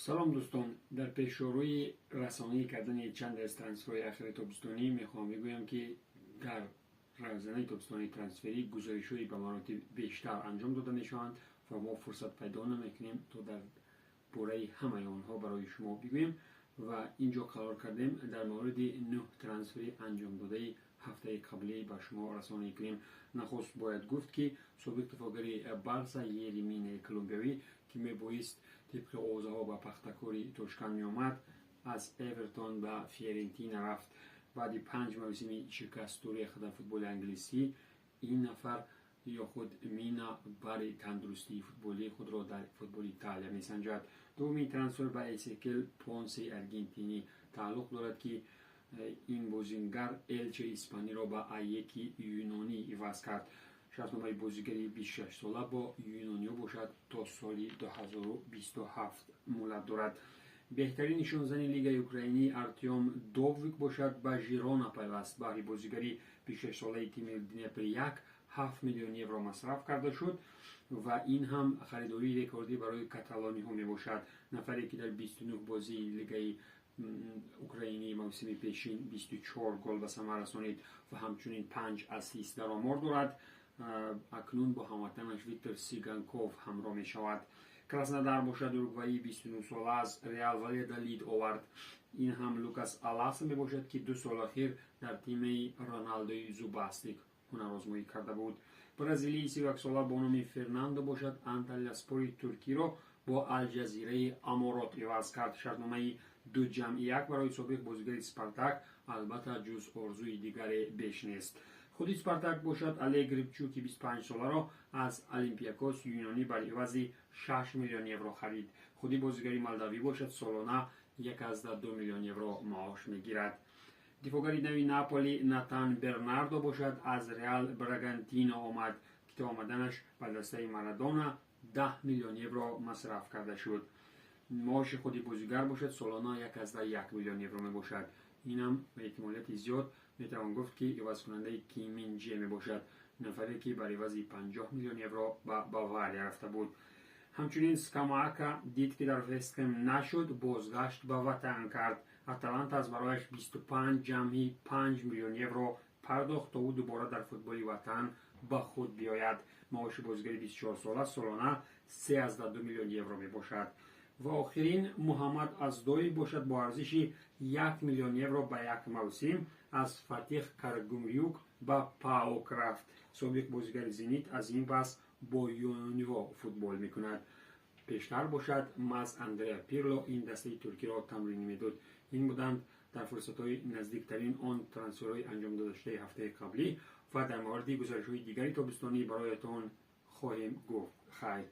سلام دوستان، در پیشروی رسانه‌ای کردن چند از ترانسفرهای اخیر تابستانی میخوام بگویم که در روزنه تابستانی ترانسفری گزارش‌های به مراتب بیشتر انجام داده میشوند و ما فرصت پیدا نمیکنیم تا در باره همه آنها برای شما بگوییم و اینجا قرار کردیم در مورد 9 ترانسفری انجام داده هفته قبلی به شما رسانه کنیم. نخست باید گفت که سابق دفاعگری بارسا یریمین کلمبیایی که میبایست طبق اوضاع با پختکوری توشکن می آمد از اورتون به فیورنتینا رفت. بعد 5 موسم شکست تاریخ در فوتبال انگلیسی این نفر یا خود مینا برای تندرستی فوتبالی خود را در فوتبال ایتالیا می سنجد. دومین ترانسفر به ایسکل پونسی ارژانتینی تعلق دارد که این بازیگر الچه اسپانی را به ایکی یونانی عوض کرد. شرطنامه بازیگری 26 ساله با یونانیا باشد تا سال 2027 مهلت دارد. بهترین نشانزن لیگ اوکراینی ارتیوم دوویک باشد به ژیرونا پیوست. برای بازیگری 26 ساله تیم دنیپر 7 میلیون یورو مصرف کرده شد و این هم خریداری رکوردی برای کاتالانی ها می باشد. نفری که در 29 بازی لیگ اوکراینی موسم پیشین 24 گل به ثمر رسانید و همچنین 5 اسیست در آمار دارد. اکنون با هموطنش ویکتور سیگانکوف همراه می شود. کراسنودار باشد اروگوایی 29 ساله از ریال والادولید آورد. این هم لوکاس آلاسا می باشد که 2 سال اخیر در تیم رونالدوی زوباستیک هنرآزمایی کرده بود. برزیلی 31 ساله با نام فرناندو باشد انتالاسپوری ترکی را با الجزیره امارات عوض کرد. شرطنامه 2+1 برای سابق بازیگر اسپارتاک البته جز آرزوی دیگری بیش نیست. خود اسپارتاک باشد علی گریبچوک 25 ساله را از اولمپیاکوس یونانی برای عوض 6 میلیون یورو خرید. خودی بازیگری مالداوی باشد سالانه 1.2 میلیون یورو معاش میگیرد. دفاعگری نوی ناپولی ناتان برناردو باشد از ریال براگانتینا آمد که تا آمدنش به دسته مارادونا 10 میلیون یورو مصرف کرده شد. معاش خودی بازیگر باشد سالانه 1.1 میلیون یورو می باشد. اینم به احتمالیت زیاد میتوان گفت که عوض کننده کیمین جی می باشد، نفری که برای عوض 50 میلیون یورو به باواریا رفته بود. همچنین سکاماکا دید که در وستهم نشد بازگشت به وطن کرد. اتلانتا از برایش 25.5 میلیون یورو پرداخت تا او دوباره در فوتبال وطن به خود بیاید. معاش بازیگر 24 ساله سالانه 3.2 میلیون یورو می باشد. و آخرین محمد ازدوی باشد با ارزش 1 میلیون یورو به یک موسم از فتح کرگومیوک به پاوک رفت. سابق بازیگر زینیت از این پس با یونیو فوتبال می کند. پیشتر باشد ماز اندریا پیرلو این دسته ترکی را تمرین میداد. این بودند در فرصت‌های نزدیکترین آن ترانسفرهای انجام داده شده هفته قبلی و در مورد گزارش‌های دیگری تابستانی برایتان خواهیم گفت. خیر.